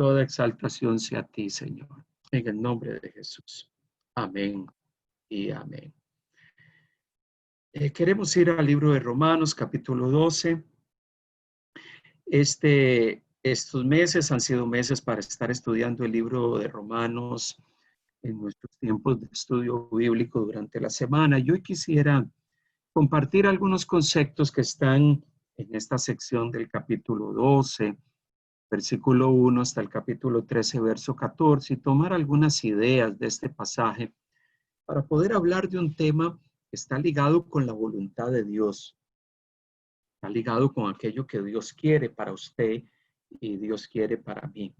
Toda exaltación sea a ti, Señor. En el nombre de Jesús. Amén y amén. Queremos ir al libro de Romanos, capítulo 12. Estos meses han sido meses para estar estudiando el libro de Romanos en nuestros tiempos de estudio bíblico durante la semana. Y hoy quisiera compartir algunos conceptos que están en esta sección del capítulo 12, versículo 1 hasta el capítulo 13, verso 14, y tomar algunas ideas de este pasaje para poder hablar de un tema que está ligado con la voluntad de Dios, está ligado con aquello que Dios quiere para usted y Dios quiere para mí.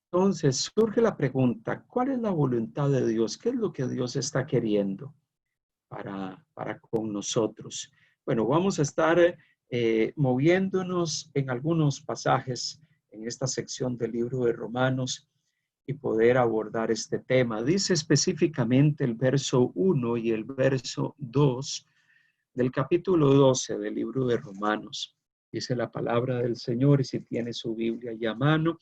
Entonces surge la pregunta, ¿cuál es la voluntad de Dios? ¿Qué es lo que Dios está queriendo para con nosotros? Bueno, vamos a estar moviéndonos en algunos pasajes en esta sección del libro de Romanos y poder abordar este tema. Dice específicamente el verso 1 y el verso 2 del capítulo 12 del libro de Romanos. Dice la palabra del Señor, y si tiene su Biblia ya a mano,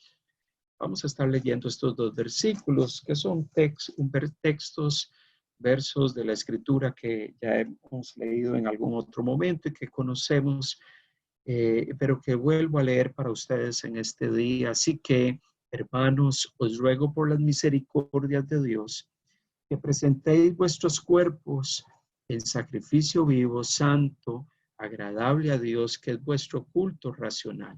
vamos a estar leyendo estos dos versículos que son textos, versos de la Escritura que ya hemos leído en algún otro momento y que conocemos, pero que vuelvo a leer para ustedes en este día. Así que, hermanos, os ruego por las misericordias de Dios que presentéis vuestros cuerpos en sacrificio vivo, santo, agradable a Dios, que es vuestro culto racional.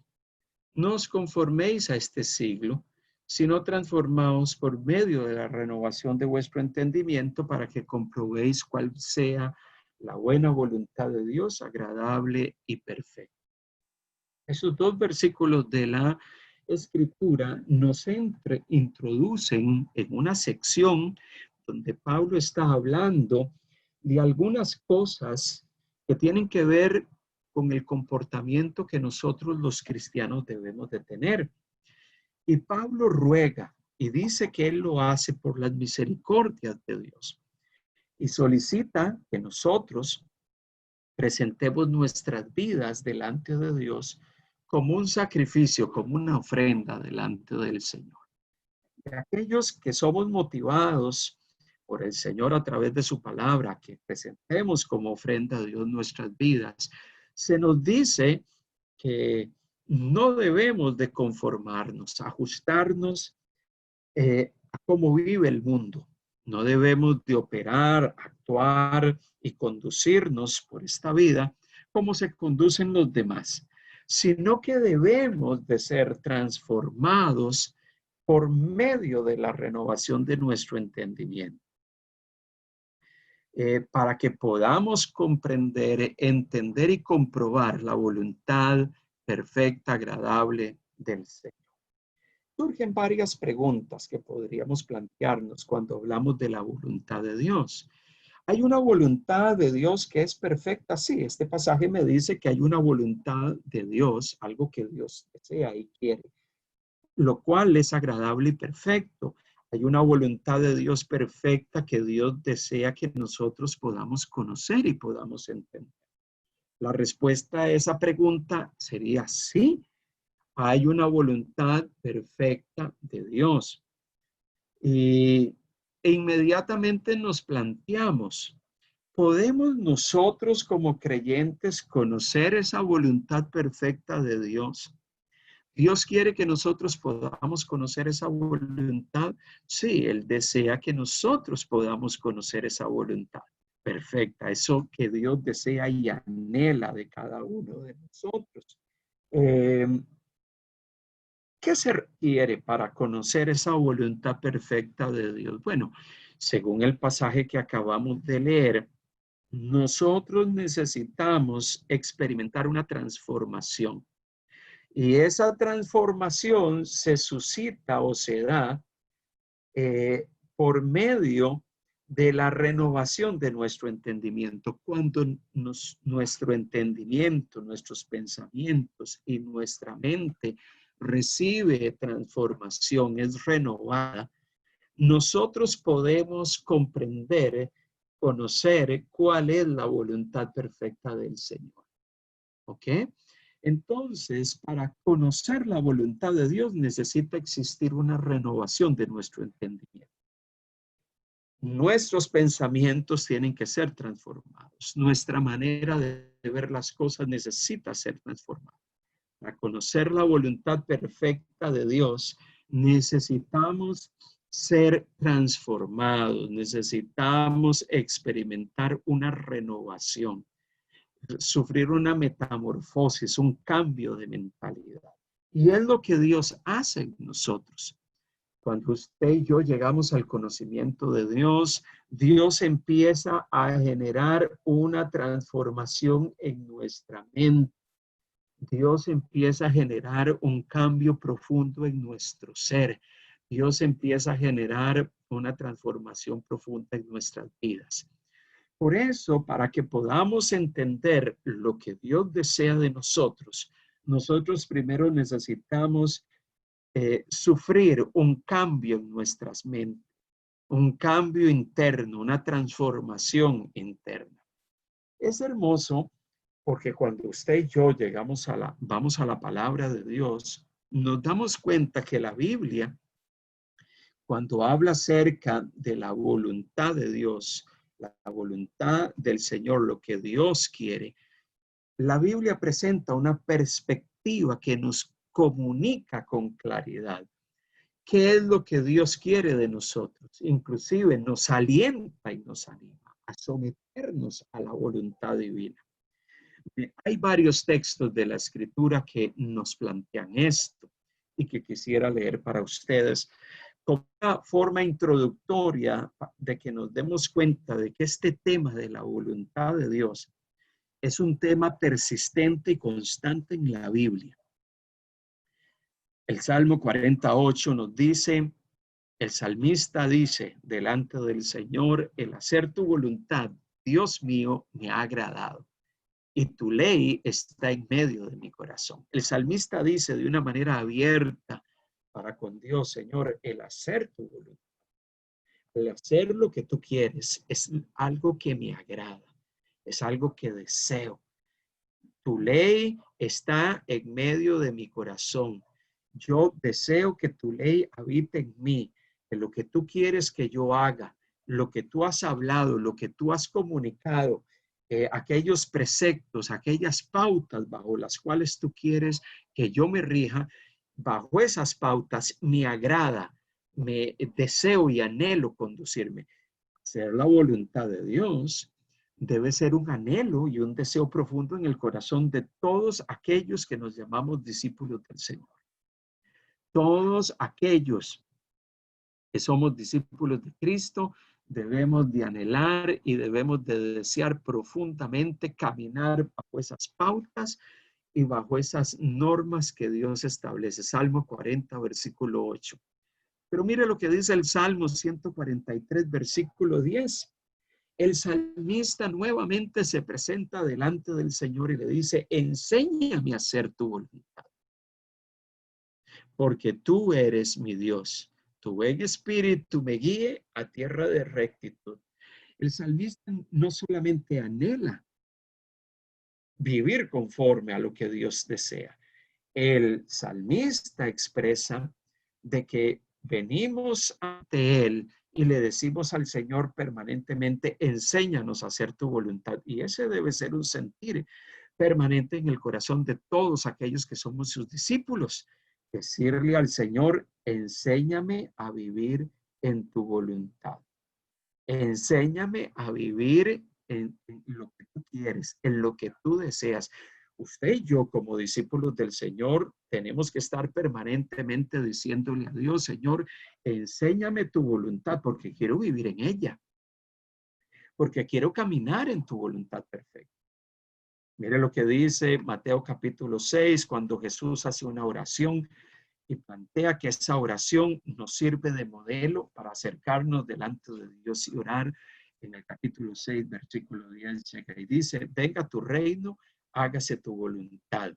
No os conforméis a este siglo, sino transformaos por medio de la renovación de vuestro entendimiento para que comprobéis cuál sea la buena voluntad de Dios, agradable y perfecta. Esos dos versículos de la Escritura nos introducen en una sección donde Pablo está hablando de algunas cosas que tienen que ver con el comportamiento que nosotros los cristianos debemos de tener. Y Pablo ruega y dice que él lo hace por las misericordias de Dios y solicita que nosotros presentemos nuestras vidas delante de Dios como un sacrificio, como una ofrenda delante del Señor. De aquellos que somos motivados por el Señor a través de su palabra, que presentemos como ofrenda a Dios nuestras vidas, se nos dice que no debemos de conformarnos, ajustarnos a cómo vive el mundo. No debemos de operar, actuar y conducirnos por esta vida como se conducen los demás, sino que debemos de ser transformados por medio de la renovación de nuestro entendimiento. Para que podamos comprender, entender y comprobar la voluntad perfecta, agradable del Señor. Surgen varias preguntas que podríamos plantearnos cuando hablamos de la voluntad de Dios. ¿Hay una voluntad de Dios que es perfecta? Sí, este pasaje me dice que hay una voluntad de Dios, algo que Dios desea y quiere, lo cual es agradable y perfecto. Hay una voluntad de Dios perfecta que Dios desea que nosotros podamos conocer y podamos entender. La respuesta a esa pregunta sería sí. Hay una voluntad perfecta de Dios. E inmediatamente nos planteamos, ¿podemos nosotros como creyentes conocer esa voluntad perfecta de Dios? Dios quiere que nosotros podamos conocer esa voluntad. Sí, Él desea que nosotros podamos conocer esa voluntad perfecta, eso que Dios desea y anhela de cada uno de nosotros. ¿Qué se requiere para conocer esa voluntad perfecta de Dios? Bueno, según el pasaje que acabamos de leer, nosotros necesitamos experimentar una transformación. Y esa transformación se suscita o se da por medio de la renovación de nuestro entendimiento. Cuando nuestro entendimiento, nuestros pensamientos y nuestra mente recibe transformación, es renovada, nosotros podemos comprender, conocer cuál es la voluntad perfecta del Señor. ¿Ok? Entonces, para conocer la voluntad de Dios necesita existir una renovación de nuestro entendimiento. Nuestros pensamientos tienen que ser transformados. Nuestra manera de ver las cosas necesita ser transformada. Para conocer la voluntad perfecta de Dios, necesitamos ser transformados, necesitamos experimentar una renovación, sufrir una metamorfosis, un cambio de mentalidad. Y es lo que Dios hace en nosotros. Cuando usted y yo llegamos al conocimiento de Dios, Dios empieza a generar una transformación en nuestra mente. Dios empieza a generar un cambio profundo en nuestro ser. Dios empieza a generar una transformación profunda en nuestras vidas. Por eso, para que podamos entender lo que Dios desea de nosotros, nosotros primero necesitamos sufrir un cambio en nuestras mentes, un cambio interno, una transformación interna. Es hermoso porque cuando usted y yo vamos a la palabra de Dios, nos damos cuenta que la Biblia, cuando habla acerca de la voluntad de Dios, la voluntad del Señor, lo que Dios quiere, la Biblia presenta una perspectiva que nos comunica con claridad qué es lo que Dios quiere de nosotros. Inclusive nos alienta y nos anima a someternos a la voluntad divina. Hay varios textos de la Escritura que nos plantean esto y que quisiera leer para ustedes como una forma introductoria de que nos demos cuenta de que este tema de la voluntad de Dios es un tema persistente y constante en la Biblia. El Salmo 48 nos dice, el salmista dice, delante del Señor, el hacer tu voluntad, Dios mío, me ha agradado. Y tu ley está en medio de mi corazón. El salmista dice de una manera abierta para con Dios, Señor, el hacer tu voluntad, el hacer lo que tú quieres es algo que me agrada, es algo que deseo. Tu ley está en medio de mi corazón. Yo deseo que tu ley habite en mí, que lo que tú quieres que yo haga, lo que tú has hablado, lo que tú has comunicado, aquellos preceptos, aquellas pautas bajo las cuales tú quieres que yo me rija, bajo esas pautas me agrada, me deseo y anhelo conducirme. Hacer la voluntad de Dios debe ser un anhelo y un deseo profundo en el corazón de todos aquellos que nos llamamos discípulos del Señor. Todos aquellos que somos discípulos de Cristo debemos de anhelar y debemos de desear profundamente caminar bajo esas pautas y bajo esas normas que Dios establece. Salmo 40, versículo 8. Pero mire lo que dice el Salmo 143, versículo 10. El salmista nuevamente se presenta delante del Señor y le dice, enséñame a hacer tu voluntad, porque tú eres mi Dios. Tu buen espíritu me guíe a tierra de rectitud. El salmista no solamente anhela vivir conforme a lo que Dios desea. El salmista expresa de que venimos ante Él y le decimos al Señor permanentemente, enséñanos a hacer tu voluntad. Y ese debe ser un sentir permanente en el corazón de todos aquellos que somos sus discípulos. Decirle al Señor, enséñame a vivir en tu voluntad. Enséñame a vivir en lo que tú quieres, en lo que tú deseas. Usted y yo, como discípulos del Señor, tenemos que estar permanentemente diciéndole a Dios, Señor, enséñame tu voluntad porque quiero vivir en ella, porque quiero caminar en tu voluntad perfecta. Mire lo que dice Mateo capítulo 6, cuando Jesús hace una oración y plantea que esa oración nos sirve de modelo para acercarnos delante de Dios y orar. En el capítulo 6, versículo 10, llega y dice, venga tu reino, hágase tu voluntad,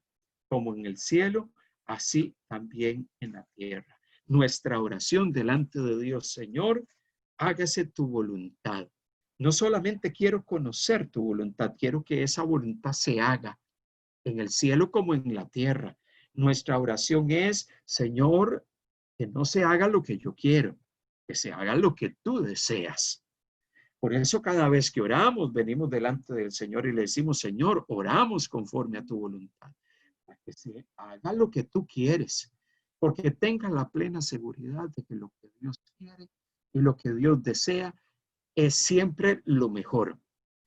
como en el cielo, así también en la tierra. Nuestra oración delante de Dios, Señor, hágase tu voluntad. No solamente quiero conocer tu voluntad, quiero que esa voluntad se haga en el cielo como en la tierra. Nuestra oración es, Señor, que no se haga lo que yo quiero, que se haga lo que tú deseas. Por eso cada vez que oramos, venimos delante del Señor y le decimos, Señor, oramos conforme a tu voluntad, para que se haga lo que tú quieres, porque tenga la plena seguridad de que lo que Dios quiere y lo que Dios desea es siempre lo mejor.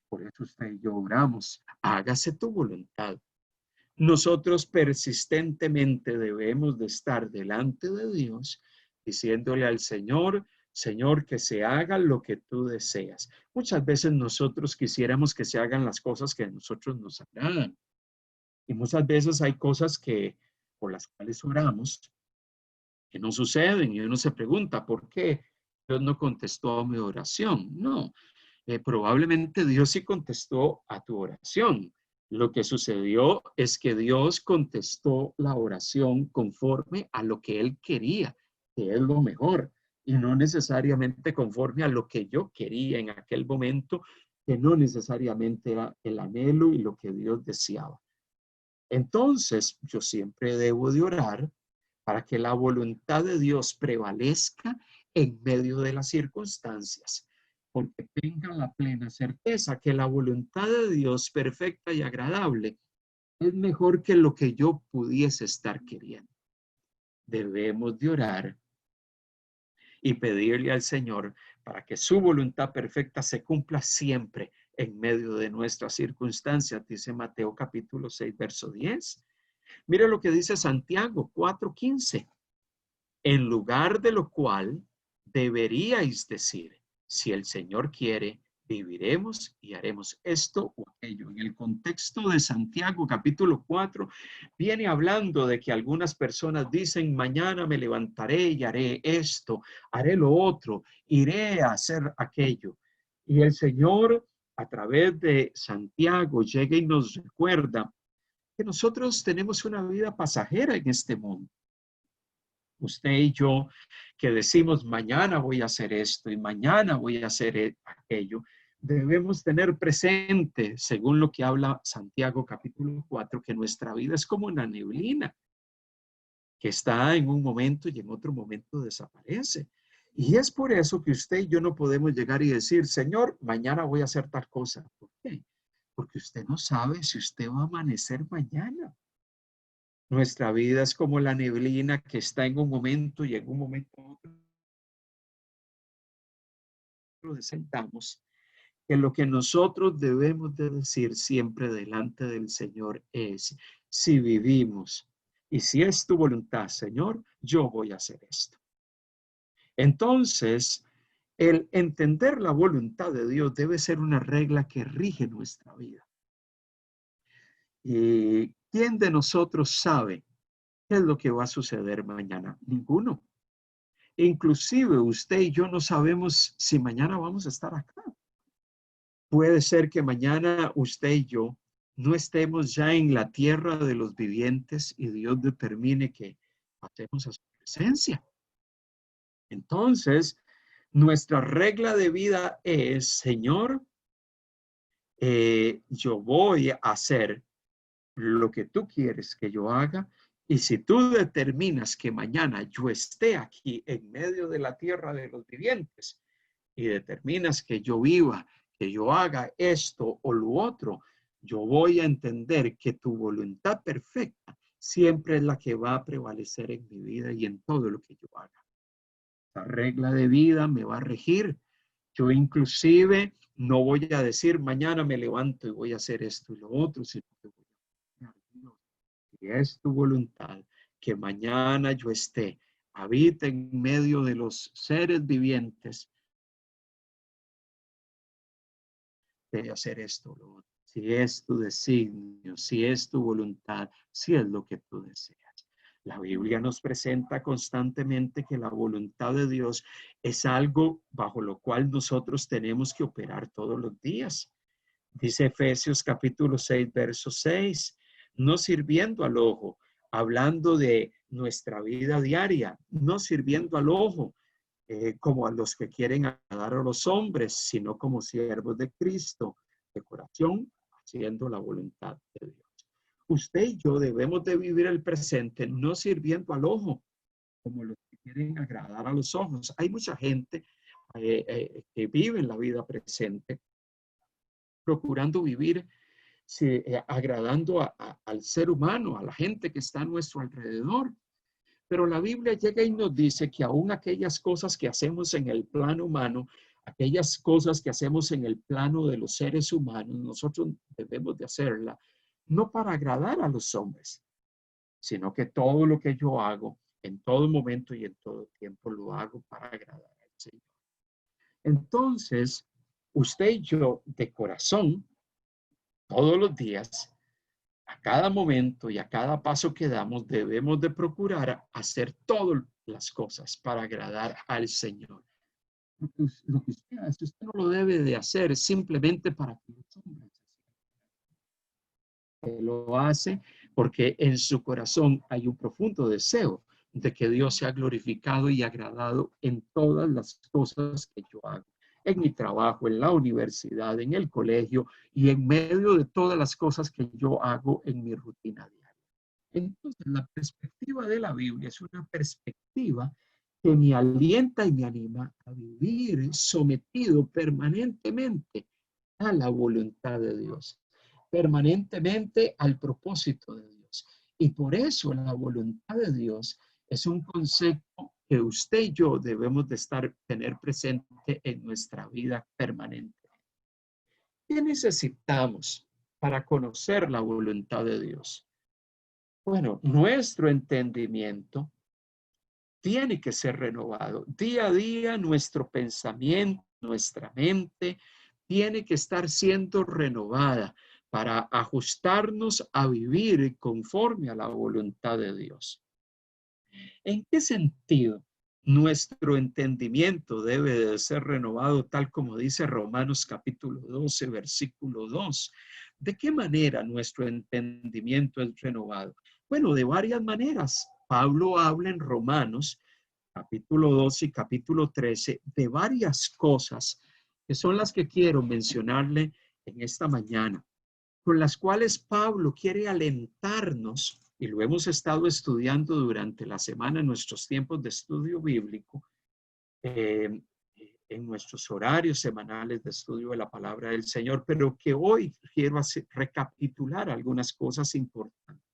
Por eso usted y yo oramos, hágase tu voluntad. Nosotros persistentemente debemos de estar delante de Dios diciéndole al Señor, Señor, que se haga lo que tú deseas. Muchas veces nosotros quisiéramos que se hagan las cosas que a nosotros nos agradan. Y muchas veces hay cosas que por las cuales oramos que no suceden y uno se pregunta, ¿por qué Dios no contestó a mi oración? No, probablemente Dios sí contestó a tu oración. Lo que sucedió es que Dios contestó la oración conforme a lo que Él quería, que es lo mejor, y no necesariamente conforme a lo que yo quería en aquel momento, que no necesariamente era el anhelo y lo que Dios deseaba. Entonces, yo siempre debo de orar para que la voluntad de Dios prevalezca en medio de las circunstancias, porque tenga la plena certeza que la voluntad de Dios perfecta y agradable es mejor que lo que yo pudiese estar queriendo. Debemos de orar y pedirle al Señor para que su voluntad perfecta se cumpla siempre en medio de nuestras circunstancias, dice Mateo capítulo 6, verso 10. Mira lo que dice Santiago 4:15. En lugar de lo cual deberíais decir, si el Señor quiere, viviremos y haremos esto o aquello. En el contexto de Santiago capítulo 4, viene hablando de que algunas personas dicen, mañana me levantaré y haré esto, haré lo otro, iré a hacer aquello. Y el Señor, a través de Santiago, llega y nos recuerda que nosotros tenemos una vida pasajera en este mundo. Usted y yo que decimos mañana voy a hacer esto y mañana voy a hacer aquello, debemos tener presente, según lo que habla Santiago capítulo 4, que nuestra vida es como una neblina que está en un momento y en otro momento desaparece. Y es por eso que usted y yo no podemos llegar y decir, Señor, mañana voy a hacer tal cosa. ¿Por qué? Porque usted no sabe si usted va a amanecer mañana. Nuestra vida es como la neblina que está en un momento y en un momento otro sentamos, que lo que nosotros debemos de decir siempre delante del Señor es, si vivimos y si es tu voluntad, Señor, yo voy a hacer esto. Entonces, el entender la voluntad de Dios debe ser una regla que rige nuestra vida. ¿Y quién de nosotros sabe qué es lo que va a suceder mañana? Ninguno. Inclusive usted y yo no sabemos si mañana vamos a estar acá. Puede ser que mañana usted y yo no estemos ya en la tierra de los vivientes y Dios determine que pasemos a su presencia. Entonces, nuestra regla de vida es, Señor, yo voy a hacer lo que tú quieres que yo haga. Y si tú determinas que mañana yo esté aquí en medio de la tierra de los vivientes y determinas que yo viva, que yo haga esto o lo otro, yo voy a entender que tu voluntad perfecta siempre es la que va a prevalecer en mi vida y en todo lo que yo haga. La regla de vida me va a regir. Yo inclusive no voy a decir mañana me levanto y voy a hacer esto y lo otro, sino que voy a Dios, si es tu voluntad que mañana yo esté, habite en medio de los seres vivientes, de hacer esto, lo otro. Si es tu designio, si es tu voluntad, si es lo que tú deseas. La Biblia nos presenta constantemente que la voluntad de Dios es algo bajo lo cual nosotros tenemos que operar todos los días. Dice Efesios capítulo 6, verso 6, no sirviendo al ojo, hablando de nuestra vida diaria, no sirviendo al ojo, como a los que quieren agradar a los hombres, sino como siervos de Cristo, de corazón, haciendo la voluntad de Dios. usted y yo debemos de vivir el presente no sirviendo al ojo, como los que quieren agradar a los ojos. Hay mucha gente que vive en la vida presente, procurando vivir agradando al ser humano, a la gente que está a nuestro alrededor. Pero la Biblia llega y nos dice que aún aquellas cosas que hacemos en el plano humano, aquellas cosas que hacemos en el plano de los seres humanos, nosotros debemos de hacerla no para agradar a los hombres, sino que todo lo que yo hago en todo momento y en todo tiempo lo hago para agradar al Señor. Entonces, usted y yo de corazón, todos los días, a cada momento y a cada paso que damos, debemos de procurar hacer todas las cosas para agradar al Señor. Lo que usted hace, usted no lo debe de hacer simplemente para que los hombres lo hace porque en su corazón hay un profundo deseo de que Dios sea glorificado y agradado en todas las cosas que yo hago, en mi trabajo, en la universidad, en el colegio y en medio de todas las cosas que yo hago en mi rutina diaria. Entonces, la perspectiva de la Biblia es una perspectiva que me alienta y me anima a vivir sometido permanentemente a la voluntad de Dios, permanentemente al propósito de Dios. Y por eso la voluntad de Dios es un concepto que usted y yo debemos de tener presente en nuestra vida permanente. ¿Qué necesitamos para conocer la voluntad de Dios? Bueno, nuestro entendimiento tiene que ser renovado. Día a día nuestro pensamiento, nuestra mente tiene que estar siendo renovada para ajustarnos a vivir conforme a la voluntad de Dios. ¿En qué sentido nuestro entendimiento debe de ser renovado tal como dice Romanos capítulo 12, versículo 2? ¿De qué manera nuestro entendimiento es renovado? Bueno, de varias maneras. Pablo habla en Romanos capítulo 12 y capítulo 13 de varias cosas que son las que quiero mencionarle en esta mañana, con las cuales Pablo quiere alentarnos, y lo hemos estado estudiando durante la semana en nuestros tiempos de estudio bíblico, en nuestros horarios semanales de estudio de la palabra del Señor, pero que hoy quiero recapitular algunas cosas importantes.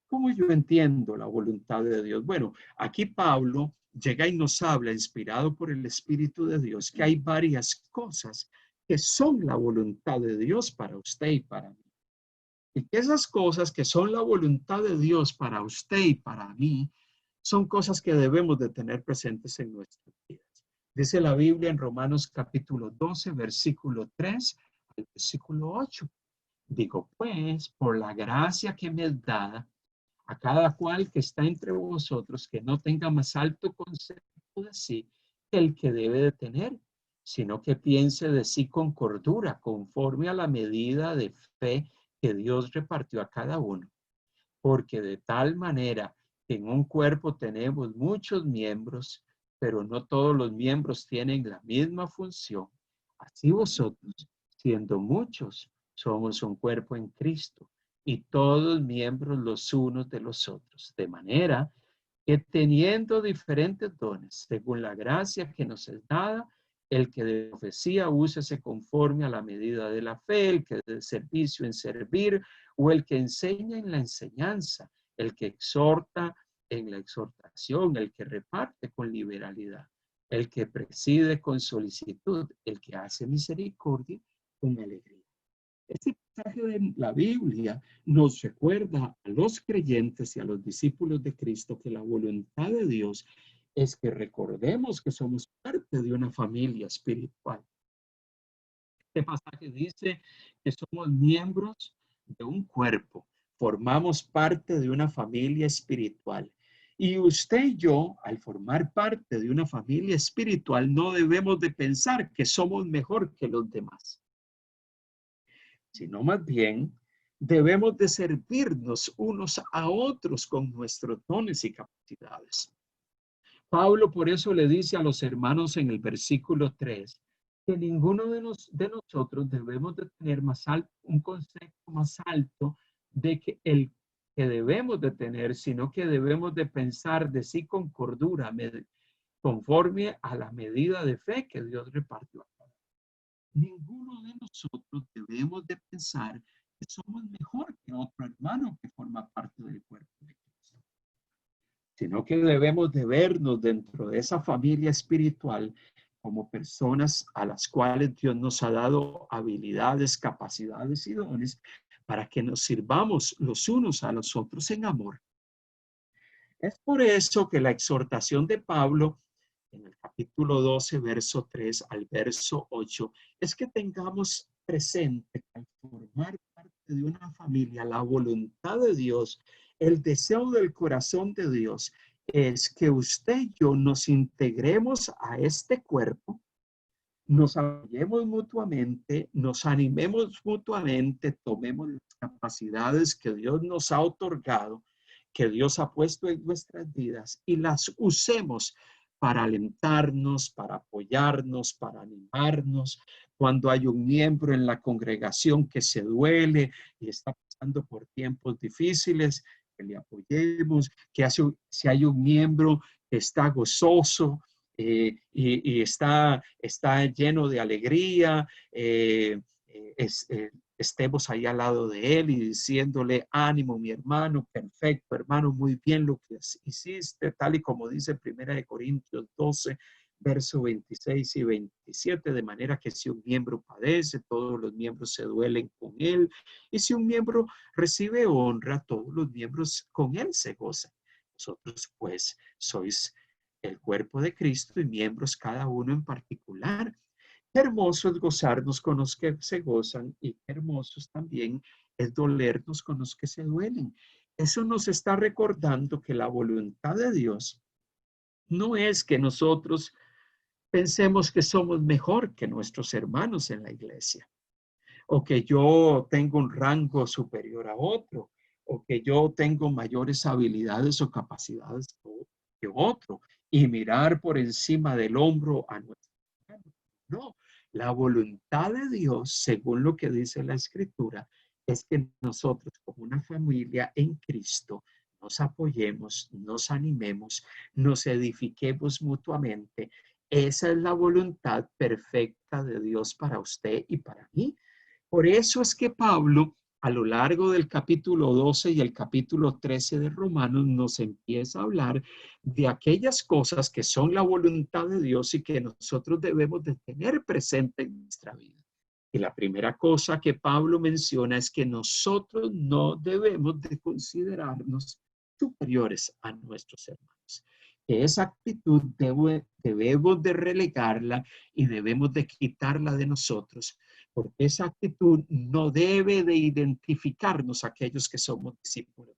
¿Cómo yo entiendo la voluntad de Dios? Bueno, aquí Pablo llega y nos habla, inspirado por el Espíritu de Dios, que hay varias cosas que son la voluntad de Dios para usted y para mí. Y que esas cosas que son la voluntad de Dios para usted y para mí, son cosas que debemos de tener presentes en nuestras vidas. Dice la Biblia en Romanos capítulo 12, versículo 3 al versículo 8. Digo, pues, por la gracia que me es dada, a cada cual que está entre vosotros, que no tenga más alto concepto de sí que el que debe de tener, sino que piense de sí con cordura, conforme a la medida de fe que Dios repartió a cada uno. Porque de tal manera que en un cuerpo tenemos muchos miembros, pero no todos los miembros tienen la misma función. Así vosotros, siendo muchos, somos un cuerpo en Cristo y todos miembros los unos de los otros, de manera que teniendo diferentes dones, según la gracia que nos es dada, el que de profecía úsese conforme a la medida de la fe, el que de servicio en servir, o el que enseña en la enseñanza, el que exhorta en la exhortación, el que reparte con liberalidad, el que preside con solicitud, el que hace misericordia con alegría. Este pasaje de la Biblia nos recuerda a los creyentes y a los discípulos de Cristo que la voluntad de Dios es que recordemos que somos parte de una familia espiritual. Este pasaje dice que somos miembros de un cuerpo, formamos parte de una familia espiritual. Y usted y yo, al formar parte de una familia espiritual, no debemos de pensar que somos mejor que los demás, sino más bien debemos de servirnos unos a otros con nuestros dones y capacidades. Pablo por eso le dice a los hermanos en el versículo 3 que ninguno de nosotros debemos de tener un concepto más alto de que el que debemos de tener, sino que debemos de pensar de sí con cordura, conforme a la medida de fe que Dios repartió. Ninguno de nosotros debemos de pensar que somos mejor que otro hermano que forma parte del cuerpo de Cristo, sino que debemos de vernos dentro de esa familia espiritual como personas a las cuales Dios nos ha dado habilidades, capacidades y dones para que nos sirvamos los unos a los otros en amor. Es por eso que la exhortación de Pablo en el capítulo 12, verso 3 al verso 8, es que tengamos presente que al formar parte de una familia, la voluntad de Dios, el deseo del corazón de Dios, es que usted y yo nos integremos a este cuerpo, nos apoyemos mutuamente, nos animemos mutuamente, tomemos las capacidades que Dios nos ha otorgado, que Dios ha puesto en nuestras vidas y las usemos para alentarnos, para apoyarnos, para animarnos. Cuando hay un miembro en la congregación que se duele y está pasando por tiempos difíciles, que le apoyemos, que si hay un miembro que está gozoso, y está lleno de alegría, estemos ahí al lado de él y diciéndole, ánimo, mi hermano, perfecto, hermano, muy bien lo que hiciste, tal y como dice 1 Corintios 12, verso 26 y 27, de manera que si un miembro padece, todos los miembros se duelen con él, y si un miembro recibe honra, todos los miembros con él se gozan. Vosotros pues sois el cuerpo de Cristo y miembros cada uno en particular. Qué hermoso es gozarnos con los que se gozan y qué hermosos también es dolernos con los que se duelen. Eso nos está recordando que la voluntad de Dios no es que nosotros pensemos que somos mejor que nuestros hermanos en la iglesia, o que yo tengo un rango superior a otro, o que yo tengo mayores habilidades o capacidades que otro, y mirar por encima del hombro a nuestro hermano. No, la voluntad de Dios, según lo que dice la Escritura, es que nosotros como una familia en Cristo nos apoyemos, nos animemos, nos edifiquemos mutuamente. Esa es la voluntad perfecta de Dios para usted y para mí. Por eso es que Pablo, a lo largo del capítulo 12 y el capítulo 13 de Romanos, nos empieza a hablar de aquellas cosas que son la voluntad de Dios y que nosotros debemos de tener presente en nuestra vida. Y la primera cosa que Pablo menciona es que nosotros no debemos de considerarnos superiores a nuestros hermanos. Que esa actitud debemos de relegarla y debemos de quitarla de nosotros, porque esa actitud no debe de identificarnos a aquellos que somos discípulos.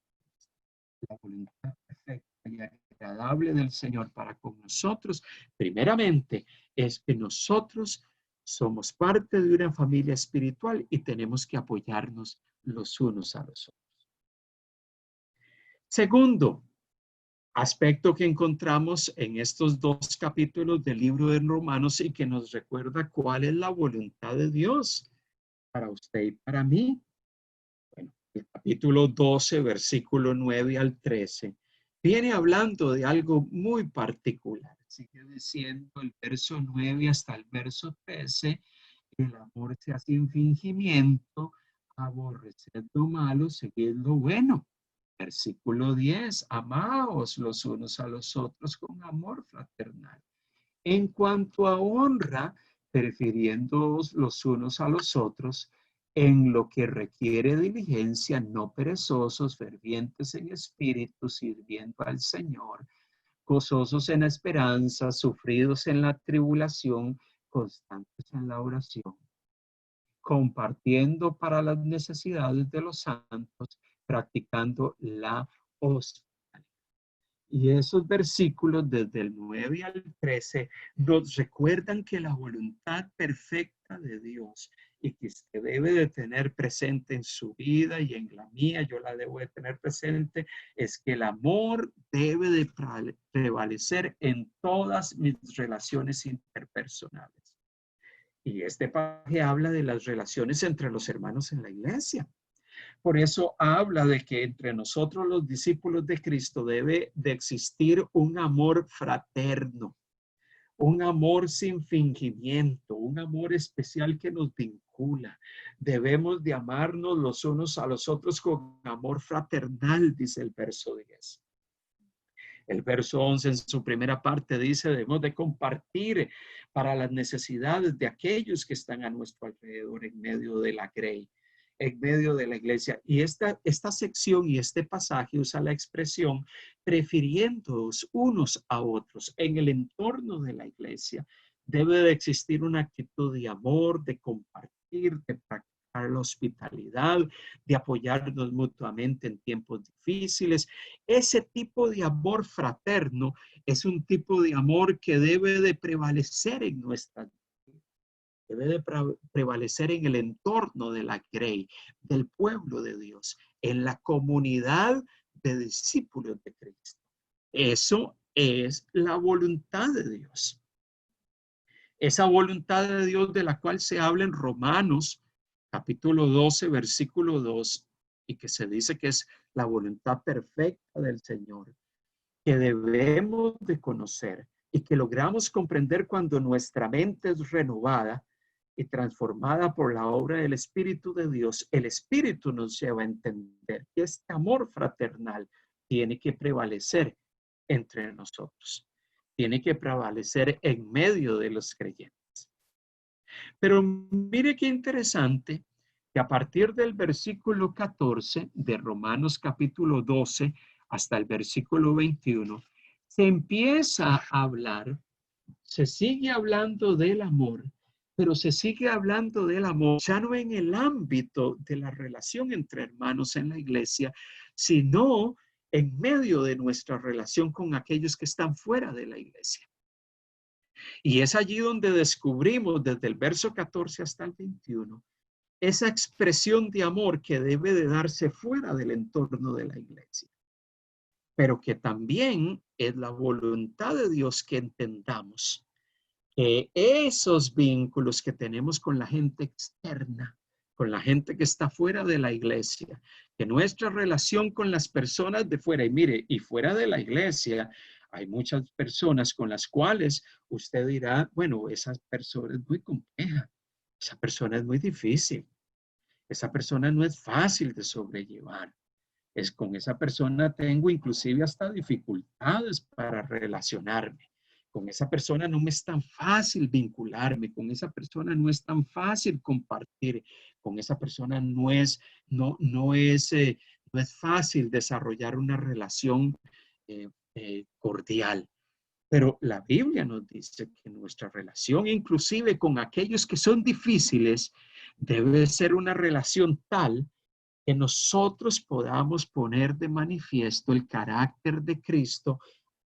La voluntad perfecta y agradable del Señor para con nosotros, primeramente, es que nosotros somos parte de una familia espiritual y tenemos que apoyarnos los unos a los otros. Segundo aspecto que encontramos en estos dos capítulos del libro de Romanos y que nos recuerda cuál es la voluntad de Dios para usted y para mí. Bueno, el capítulo 12, versículo 9 al 13, viene hablando de algo muy particular. Sigue diciendo el verso 9 hasta el verso 13, el amor sea sin fingimiento, aborreced lo malo, seguid lo bueno. Versículo 10, amaos los unos a los otros con amor fraternal. En cuanto a honra, prefiriéndoos los unos a los otros, en lo que requiere diligencia, no perezosos, fervientes en espíritu, sirviendo al Señor, gozosos en la esperanza, sufridos en la tribulación, constantes en la oración, compartiendo para las necesidades de los santos, practicando la hospitalidad. Y esos versículos desde el 9 al 13 nos recuerdan que la voluntad perfecta de Dios y que usted debe de tener presente en su vida y en la mía, yo la debo de tener presente, es que el amor debe de prevalecer en todas mis relaciones interpersonales. Y este pasaje habla de las relaciones entre los hermanos en la iglesia. Por eso habla de que entre nosotros los discípulos de Cristo debe de existir un amor fraterno, un amor sin fingimiento, un amor especial que nos vincula. Debemos de amarnos los unos a los otros con amor fraternal, dice el verso 10. El verso 11 en su primera parte dice, debemos de compartir para las necesidades de aquellos que están a nuestro alrededor en medio de la grey, en medio de la iglesia. Y esta sección y este pasaje usa la expresión prefiriéndoos unos a otros en el entorno de la iglesia. Debe de existir una actitud de amor, de compartir, de practicar la hospitalidad, de apoyarnos mutuamente en tiempos difíciles. Ese tipo de amor fraterno es un tipo de amor que debe de prevalecer en nuestra vida, debe de prevalecer en el entorno de la grey, del pueblo de Dios, en la comunidad de discípulos de Cristo. Eso es la voluntad de Dios. Esa voluntad de Dios de la cual se habla en Romanos capítulo 12, versículo 2, y que se dice que es la voluntad perfecta del Señor, que debemos de conocer y que logramos comprender cuando nuestra mente es renovada y transformada por la obra del Espíritu de Dios. El Espíritu nos lleva a entender que este amor fraternal tiene que prevalecer entre nosotros, tiene que prevalecer en medio de los creyentes. Pero mire qué interesante que a partir del versículo 14 de Romanos capítulo 12 hasta el versículo 21, se empieza a hablar, se sigue hablando del amor, pero se sigue hablando del amor ya no en el ámbito de la relación entre hermanos en la iglesia, sino en medio de nuestra relación con aquellos que están fuera de la iglesia. Y es allí donde descubrimos desde el verso 14 hasta el 21 esa expresión de amor que debe de darse fuera del entorno de la iglesia, pero que también es la voluntad de Dios que entendamos que esos vínculos que tenemos con la gente externa, con la gente que está fuera de la iglesia, que nuestra relación con las personas de fuera, y mire, y fuera de la iglesia, hay muchas personas con las cuales usted dirá, bueno, esa persona es muy compleja, esa persona es muy difícil, esa persona no es fácil de sobrellevar. Es con esa persona tengo inclusive hasta dificultades para relacionarme. Con esa persona no me es tan fácil vincularme, con esa persona no es tan fácil compartir, con esa persona no es fácil desarrollar una relación cordial. Pero la Biblia nos dice que nuestra relación, inclusive con aquellos que son difíciles, debe ser una relación tal que nosotros podamos poner de manifiesto el carácter de Cristo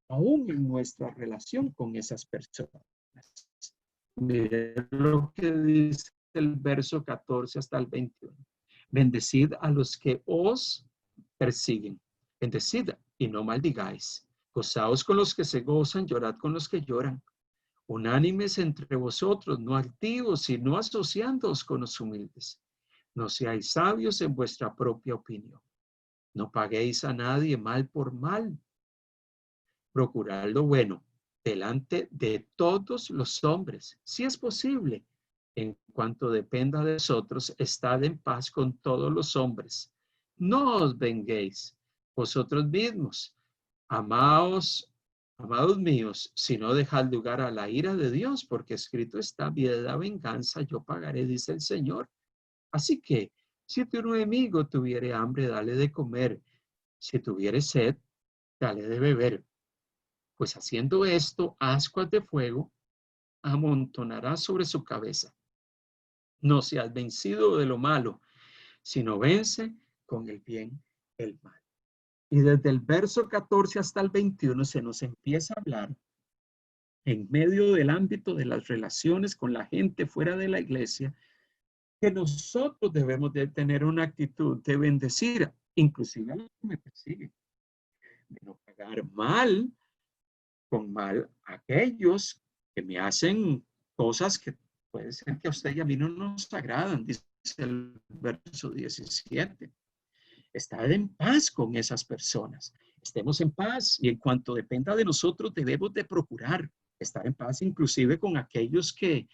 aún en nuestra relación con esas personas. Miren lo que dice el verso 14 hasta el 21. Bendecid a los que os persiguen. Bendecid y no maldigáis. Gozaos con los que se gozan, llorad con los que lloran. Unánimes entre vosotros, no altivos, sino asociándoos con los humildes. No seáis sabios en vuestra propia opinión. No paguéis a nadie mal por mal. Procurad lo bueno delante de todos los hombres, si es posible. En cuanto dependa de vosotros, estad en paz con todos los hombres. No os venguéis vosotros mismos. Amaos, amados míos, si no dejad lugar a la ira de Dios, porque escrito está, mi da venganza, yo pagaré, dice el Señor. Así que, si tu enemigo tuviere hambre, dale de comer. Si tuviere sed, dale de beber. Pues haciendo esto, ascuas de fuego amontonará sobre su cabeza. No seas vencido de lo malo, sino vence con el bien el mal. Y desde el verso 14 hasta el 21 se nos empieza a hablar en medio del ámbito de las relaciones con la gente fuera de la iglesia, que nosotros debemos de tener una actitud de bendecir, inclusive a los que me persiguen, de no pagar mal con mal a aquellos que me hacen cosas que puede ser que a usted y a mí no nos agradan, dice el verso 17. Estar en paz con esas personas. Estemos en paz y en cuanto dependa de nosotros debemos de procurar estar en paz inclusive con aquellos que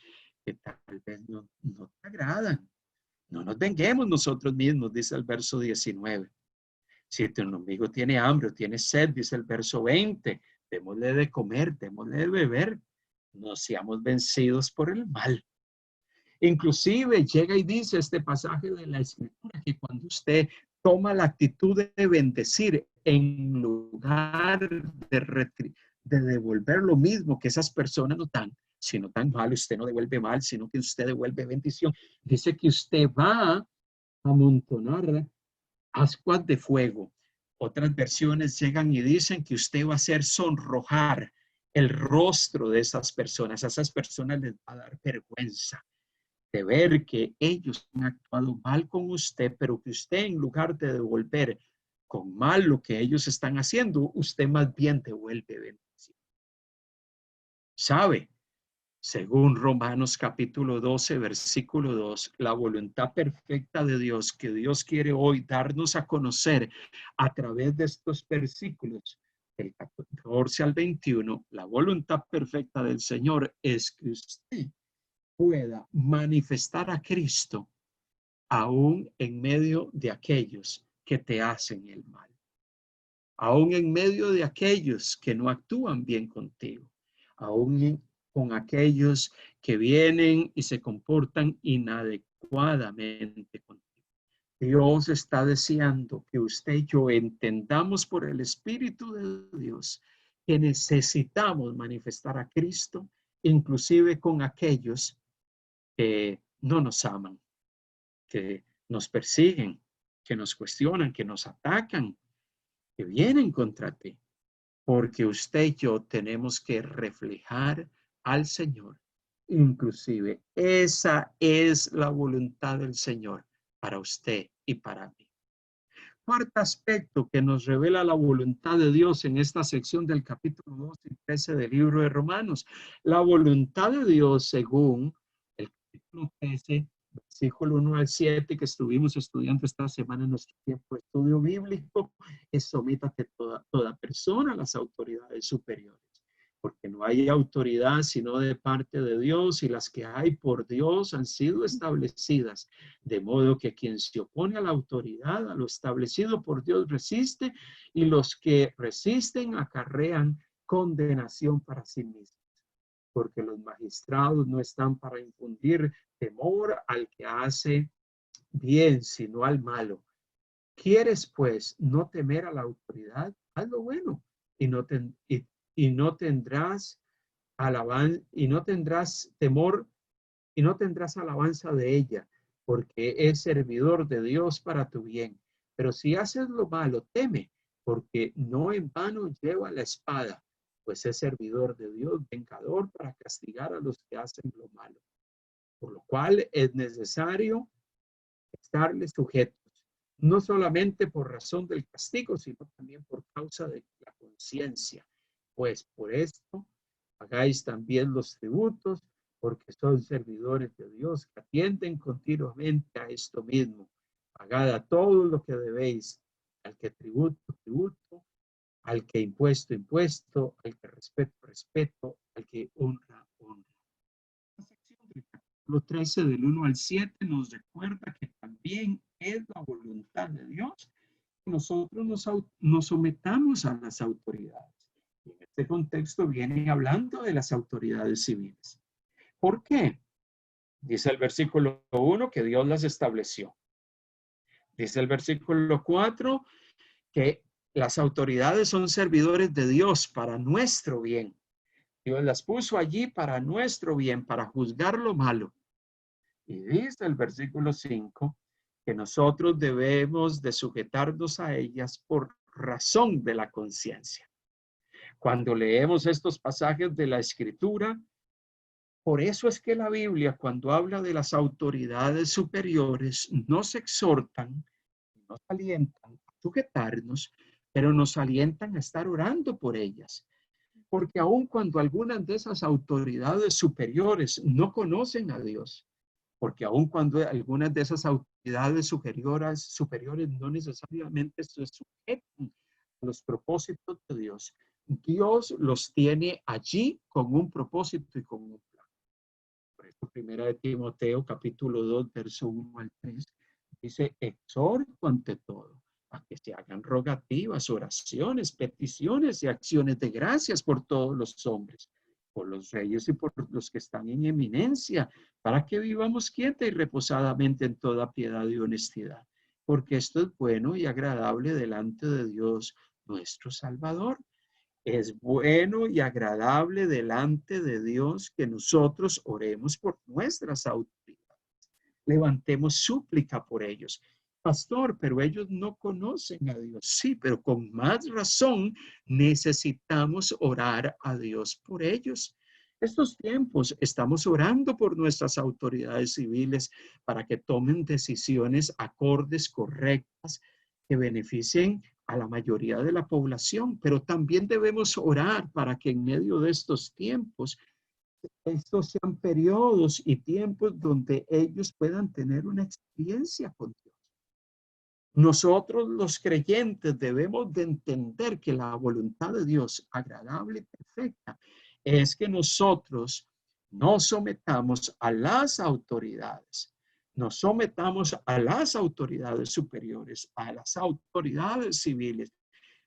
tal vez no te agradan. No nos venguemos nosotros mismos, dice el verso 19. Si tu enemigo tiene hambre o tiene sed, dice el verso 20, démosle de comer, démosle de beber. No seamos vencidos por el mal. Inclusive llega y dice este pasaje de la Escritura que cuando usted toma la actitud de bendecir en lugar de devolver lo mismo que esas personas no dan, si no dan mal, usted no devuelve mal, sino que usted devuelve bendición. Dice que usted va a amontonar ascuas de fuego. Otras versiones llegan y dicen que usted va a hacer sonrojar el rostro de esas personas. A esas personas les va a dar vergüenza de ver que ellos han actuado mal con usted, pero que usted en lugar de devolver con mal lo que ellos están haciendo, usted más bien devuelve bendición. ¿Sabe? Según Romanos capítulo 12, versículo 2, la voluntad perfecta de Dios que Dios quiere hoy darnos a conocer a través de estos versículos, del 14 al 21, la voluntad perfecta del Señor es que usted pueda manifestar a Cristo aún en medio de aquellos que te hacen el mal, aún en medio de aquellos que no actúan bien contigo, aún con aquellos que vienen y se comportan inadecuadamente contigo. Dios está deseando que usted y yo entendamos por el Espíritu de Dios que necesitamos manifestar a Cristo, inclusive con aquellos que no nos aman, que nos persiguen, que nos cuestionan, que nos atacan, que vienen contra ti. Porque usted y yo tenemos que reflejar al Señor. Inclusive, esa es la voluntad del Señor para usted y para mí. Cuarto aspecto que nos revela la voluntad de Dios en esta sección del capítulo 2 y 13 del libro de Romanos. La voluntad de Dios según el capítulo 13, versículo 1 al 7 que estuvimos estudiando esta semana en nuestro tiempo de estudio bíblico, es sométate toda persona a las autoridades superiores. Porque no hay autoridad sino de parte de Dios y las que hay por Dios han sido establecidas. De modo que quien se opone a la autoridad, a lo establecido por Dios, resiste y los que resisten acarrean condenación para sí mismos. Porque los magistrados no están para infundir temor al que hace bien, sino al malo. ¿Quieres pues no temer a la autoridad? Haz lo bueno y no tendrás y no tendrás temor y no tendrás alabanza de ella, porque es servidor de Dios para tu bien. Pero si haces lo malo, teme, porque no en vano lleva la espada, pues es servidor de Dios, vengador para castigar a los que hacen lo malo. Por lo cual es necesario estarle sujetos, no solamente por razón del castigo, sino también por causa de la conciencia. Pues por esto hagáis también los tributos, porque son servidores de Dios que atienden continuamente a esto mismo. Pagad a todo lo que debéis, al que tributo, tributo, al que impuesto, impuesto, al que respeto, respeto, al que honra, honra. La sección del capítulo 13 del 1 al 7 nos recuerda que también es la voluntad de Dios que nosotros nos sometamos a las autoridades. En este contexto viene hablando de las autoridades civiles. ¿Por qué? Dice el versículo 1 que Dios las estableció. Dice el versículo 4 que las autoridades son servidores de Dios para nuestro bien. Dios las puso allí para nuestro bien, para juzgar lo malo. Y dice el versículo 5 que nosotros debemos de sujetarnos a ellas por razón de la conciencia. Cuando leemos estos pasajes de la Escritura, por eso es que la Biblia, cuando habla de las autoridades superiores, nos exhortan, nos alientan a sujetarnos, pero nos alientan a estar orando por ellas. Porque aun cuando algunas de esas autoridades superiores no conocen a Dios, porque aun cuando algunas de esas autoridades superiores no necesariamente se sujetan a los propósitos de Dios, Dios los tiene allí con un propósito y con un plan. Por eso, primera de Timoteo, capítulo 2, verso 1 al 3, dice: exhorto ante todo a que se hagan rogativas, oraciones, peticiones y acciones de gracias por todos los hombres, por los reyes y por los que están en eminencia, para que vivamos quieta y reposadamente en toda piedad y honestidad, porque esto es bueno y agradable delante de Dios nuestro Salvador. Es bueno y agradable delante de Dios que nosotros oremos por nuestras autoridades. Levantemos súplica por ellos. Pastor, pero ellos no conocen a Dios. Sí, pero con más razón necesitamos orar a Dios por ellos. Estos tiempos estamos orando por nuestras autoridades civiles para que tomen decisiones acordes, correctas, que beneficien a la mayoría de la población, pero también debemos orar para que en medio de estos tiempos, estos sean periodos y tiempos donde ellos puedan tener una experiencia con Dios. Nosotros los creyentes debemos de entender que la voluntad de Dios, agradable y perfecta, es que nosotros nos sometamos a las autoridades, nos sometamos a las autoridades superiores, a las autoridades civiles.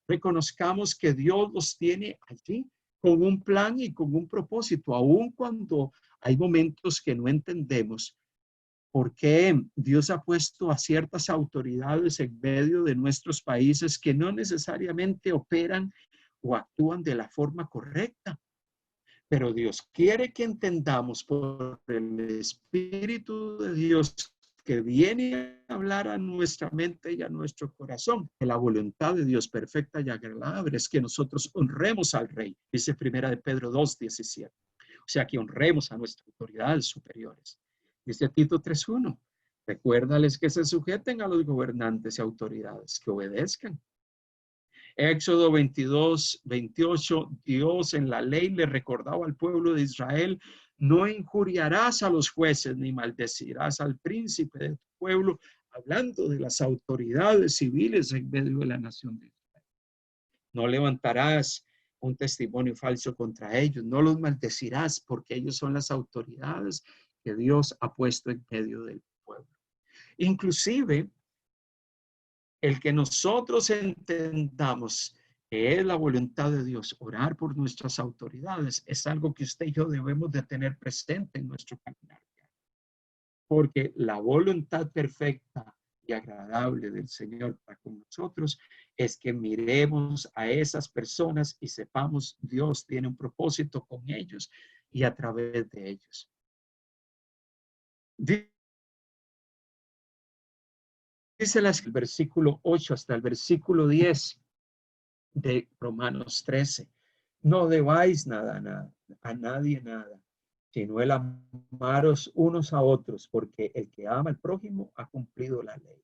Reconozcamos que Dios los tiene allí con un plan y con un propósito, aun cuando hay momentos que no entendemos por qué Dios ha puesto a ciertas autoridades en medio de nuestros países que no necesariamente operan o actúan de la forma correcta. Pero Dios quiere que entendamos por el Espíritu de Dios que viene a hablar a nuestra mente y a nuestro corazón, que la voluntad de Dios perfecta y agradable es que nosotros honremos al Rey, dice primera de Pedro 2:17. O sea, que honremos a nuestras autoridades superiores. Dice Tito 3:1, recuérdales que se sujeten a los gobernantes y autoridades, que obedezcan. Éxodo 22:28, Dios en la ley le recordaba al pueblo de Israel: no injuriarás a los jueces ni maldecirás al príncipe de tu pueblo, hablando de las autoridades civiles en medio de la nación de Israel. No levantarás un testimonio falso contra ellos, no los maldecirás, porque ellos son las autoridades que Dios ha puesto en medio del pueblo. Inclusive, el que nosotros entendamos que es la voluntad de Dios, orar por nuestras autoridades, es algo que usted y yo debemos de tener presente en nuestro caminar. Porque la voluntad perfecta y agradable del Señor para con nosotros es que miremos a esas personas y sepamos Dios tiene un propósito con ellos y a través de ellos. Dice el versículo 8 hasta el versículo 10 de Romanos 13. No debáis nada a nadie nada, sino el amaros unos a otros, porque el que ama al prójimo ha cumplido la ley.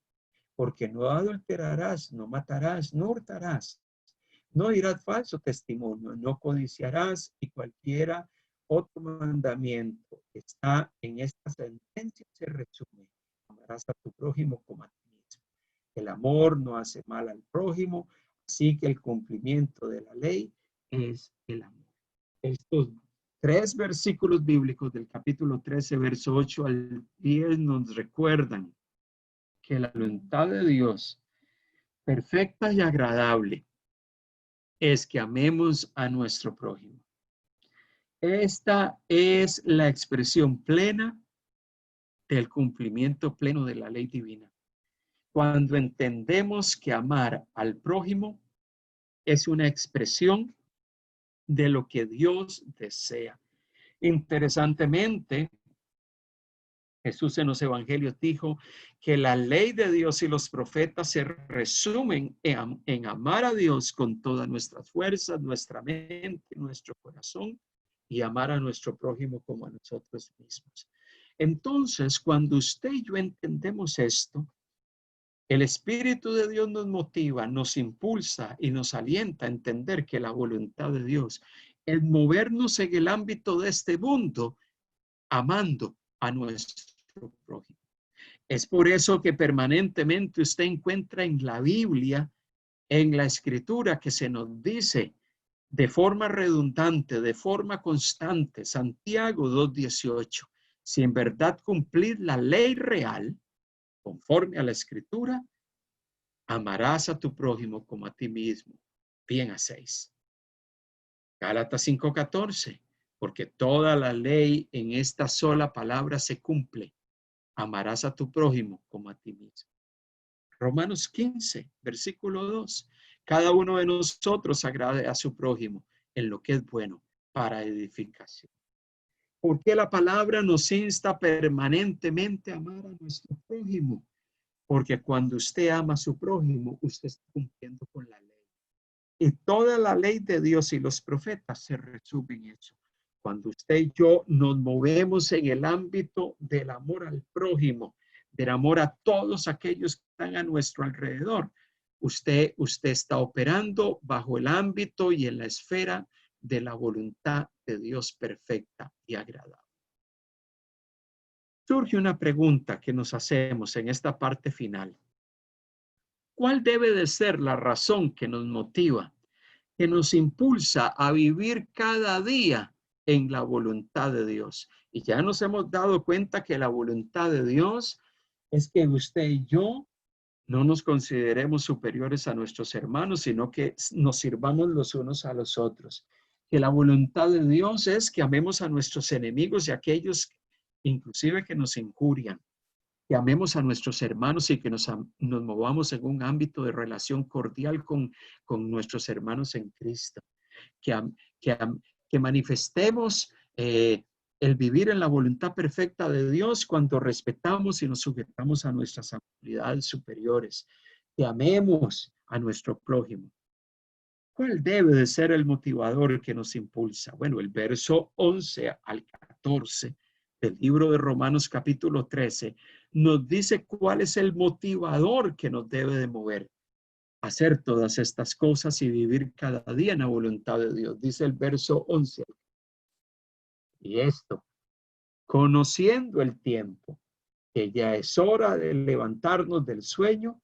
Porque no adulterarás, no matarás, no hurtarás, no dirás falso testimonio, no codiciarás, y cualquiera otro mandamiento que está en esta sentencia se resume: amarás a tu prójimo como a ti mismo. El amor no hace mal al prójimo, así que el cumplimiento de la ley es el amor. Estos 3 versículos bíblicos del capítulo 13, verso 8 al 10 nos recuerdan que la voluntad de Dios, perfecta y agradable, es que amemos a nuestro prójimo. Esta es la expresión plena del cumplimiento pleno de la ley divina. Cuando entendemos que amar al prójimo es una expresión de lo que Dios desea. Interesantemente, Jesús en los evangelios dijo que la ley de Dios y los profetas se resumen en amar a Dios con todas nuestras fuerzas, nuestra mente, nuestro corazón, y amar a nuestro prójimo como a nosotros mismos. Entonces, cuando usted y yo entendemos esto, el Espíritu de Dios nos motiva, nos impulsa y nos alienta a entender que la voluntad de Dios es movernos en el ámbito de este mundo, amando a nuestro nuestro prójimo. Es por eso que permanentemente usted encuentra en la Biblia, en la Escritura, que se nos dice de forma redundante, de forma constante, Santiago 2:18, si en verdad cumplid la ley real, conforme a la Escritura, amarás a tu prójimo como a ti mismo. Bien hacéis. Gálatas 5:14, porque toda la ley en esta sola palabra se cumple. Amarás a tu prójimo como a ti mismo. Romanos 15, versículo 2. Cada uno de nosotros agrade a su prójimo en lo que es bueno para edificación. ¿Por qué la palabra nos insta permanentemente a amar a nuestro prójimo? Porque cuando usted ama a su prójimo, usted está cumpliendo con la ley. Y toda la ley de Dios y los profetas se resumen en eso. Cuando usted y yo nos movemos en el ámbito del amor al prójimo, del amor a todos aquellos que están a nuestro alrededor, usted está operando bajo el ámbito y en la esfera de la voluntad de Dios perfecta y agradable. Surge una pregunta que nos hacemos en esta parte final. ¿Cuál debe de ser la razón que nos motiva, que nos impulsa a vivir cada día en la voluntad de Dios? Y ya nos hemos dado cuenta que la voluntad de Dios es que usted y yo no nos consideremos superiores a nuestros hermanos, sino que nos sirvamos los unos a los otros. Que la voluntad de Dios es que amemos a nuestros enemigos y a aquellos inclusive que nos injurian. Que amemos a nuestros hermanos y que nos movamos en un ámbito de relación cordial con nuestros hermanos en Cristo. Que, que, que manifestemos el vivir en la voluntad perfecta de Dios cuando respetamos y nos sujetamos a nuestras autoridades superiores. Que amemos a nuestro prójimo. ¿Cuál debe de ser el motivador que nos impulsa? Bueno, el verso 11 al 14 del libro de Romanos capítulo 13 nos dice cuál es el motivador que nos debe de mover a hacer todas estas cosas y vivir cada día en la voluntad de Dios. Dice el verso 11. Y esto, conociendo el tiempo, que ya es hora de levantarnos del sueño,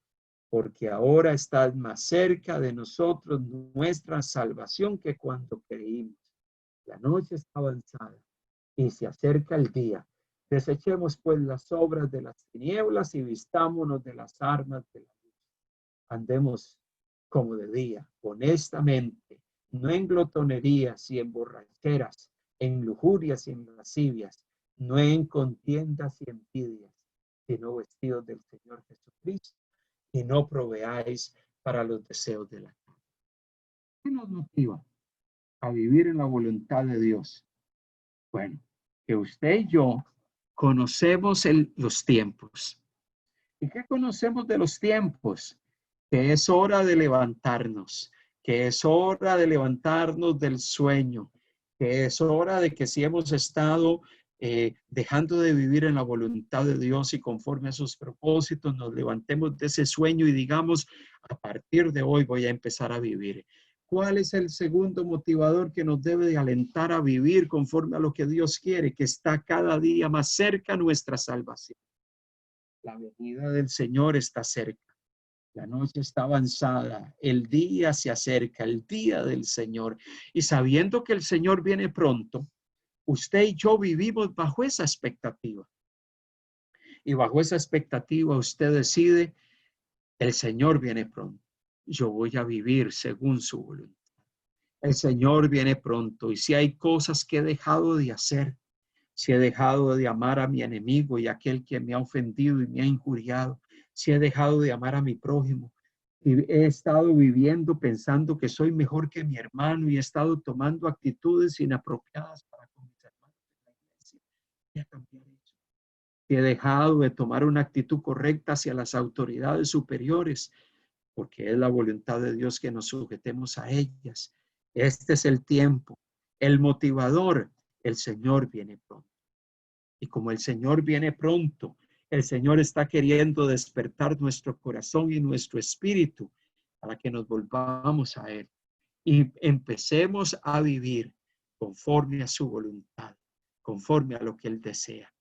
porque ahora está más cerca de nosotros nuestra salvación que cuando creímos. La noche está avanzada y se acerca el día. Desechemos pues las obras de las tinieblas y vistámonos de las armas de la luz. Andemos como de día, honestamente, no en glotonerías y en borracheras, en lujurias y en lascivias, no en contiendas y envidias, sino vestidos del Señor Jesucristo y no proveáis para los deseos de la carne. ¿Qué nos motiva a vivir en la voluntad de Dios? Bueno, que usted y yo conocemos los tiempos. ¿Y qué conocemos de los tiempos? Que es hora de levantarnos, que es hora de levantarnos del sueño, que es hora de que si hemos estado dejando de vivir en la voluntad de Dios y conforme a sus propósitos, nos levantemos de ese sueño y digamos, a partir de hoy voy a empezar a vivir. ¿Cuál es el segundo motivador que nos debe de alentar a vivir conforme a lo que Dios quiere? Que está cada día más cerca nuestra salvación. La venida del Señor está cerca. La noche está avanzada, el día se acerca, el día del Señor. Y sabiendo que el Señor viene pronto, usted y yo vivimos bajo esa expectativa. Y bajo esa expectativa usted decide, el Señor viene pronto. Yo voy a vivir según su voluntad. El Señor viene pronto. Y si hay cosas que he dejado de hacer, si he dejado de amar a mi enemigo y a aquel que me ha ofendido y me ha injuriado, si he dejado de amar a mi prójimo, y he estado viviendo pensando que soy mejor que mi hermano y he estado tomando actitudes inapropiadas para con mis hermanos en la iglesia, voy a cambiar eso. Si he dejado de tomar una actitud correcta hacia las autoridades superiores, porque es la voluntad de Dios que nos sujetemos a ellas. Este es el tiempo, el motivador, el Señor viene pronto. Y como el Señor viene pronto, el Señor está queriendo despertar nuestro corazón y nuestro espíritu para que nos volvamos a Él y empecemos a vivir conforme a su voluntad, conforme a lo que Él desea.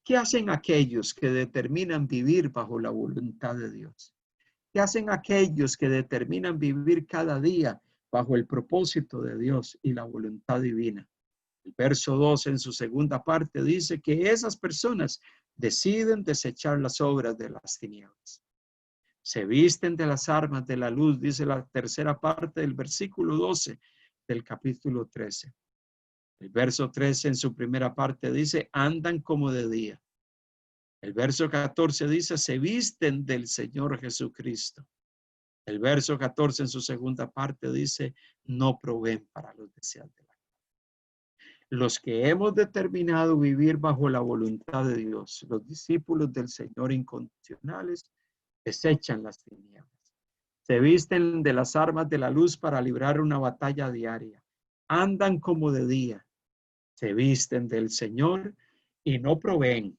¿Qué hacen aquellos que determinan vivir bajo la voluntad de Dios? ¿Qué hacen aquellos que determinan vivir cada día bajo el propósito de Dios y la voluntad divina? El verso 2 en su segunda parte dice que esas personas deciden desechar las obras de las tinieblas. Se visten de las armas de la luz, dice la tercera parte del versículo 12 del capítulo 13. El verso 13 en su primera parte dice, andan como de día. El verso 14 dice, se visten del Señor Jesucristo. El verso 14 en su segunda parte dice, no proveen para los deseos de la carne. Los que hemos determinado vivir bajo la voluntad de Dios, los discípulos del Señor incondicionales, desechan las tinieblas. Se visten de las armas de la luz para librar una batalla diaria. Andan como de día. Se visten del Señor y no proveen.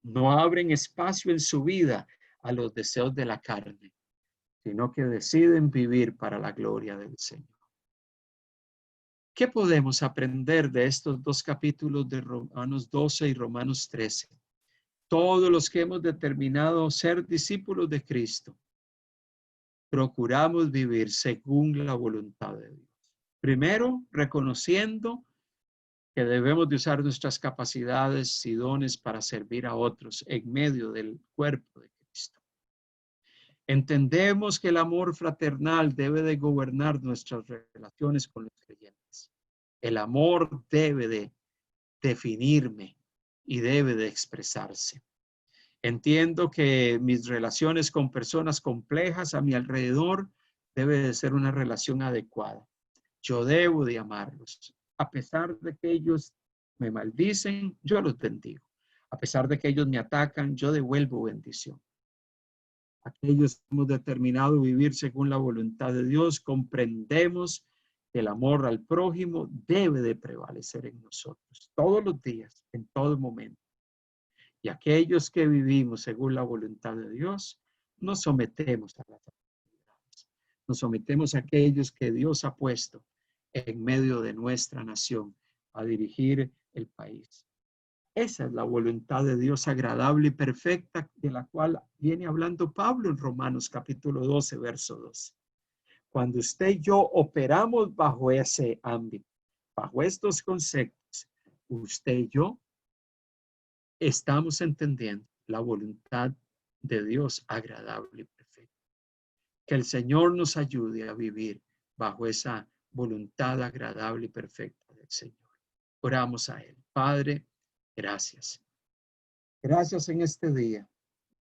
No abren espacio en su vida a los deseos de la carne, sino que deciden vivir para la gloria del Señor. ¿Qué podemos aprender de estos dos capítulos de Romanos 12 y Romanos 13? Todos los que hemos determinado ser discípulos de Cristo, procuramos vivir según la voluntad de Dios. Primero, reconociendo que debemos de usar nuestras capacidades y dones para servir a otros en medio del cuerpo de Cristo. Entendemos que el amor fraternal debe de gobernar nuestras relaciones con los creyentes. El amor debe de definirme y debe de expresarse. Entiendo que mis relaciones con personas complejas a mi alrededor debe de ser una relación adecuada. Yo debo de amarlos. A pesar de que ellos me maldicen, yo los bendigo. A pesar de que ellos me atacan, yo devuelvo bendición. Aquellos que hemos determinado vivir según la voluntad de Dios, comprendemos que el amor al prójimo debe de prevalecer en nosotros todos los días, en todo momento. Y aquellos que vivimos según la voluntad de Dios, nos sometemos a las autoridades. Nos sometemos a aquellos que Dios ha puesto en medio de nuestra nación a dirigir el país. Esa es la voluntad de Dios agradable y perfecta de la cual viene hablando Pablo en Romanos capítulo 12, verso 2. Cuando usted y yo operamos bajo ese ámbito, bajo estos conceptos, usted y yo estamos entendiendo la voluntad de Dios agradable y perfecta. Que el Señor nos ayude a vivir bajo esa voluntad agradable y perfecta del Señor. Oramos a Él. Padre, gracias. Gracias en este día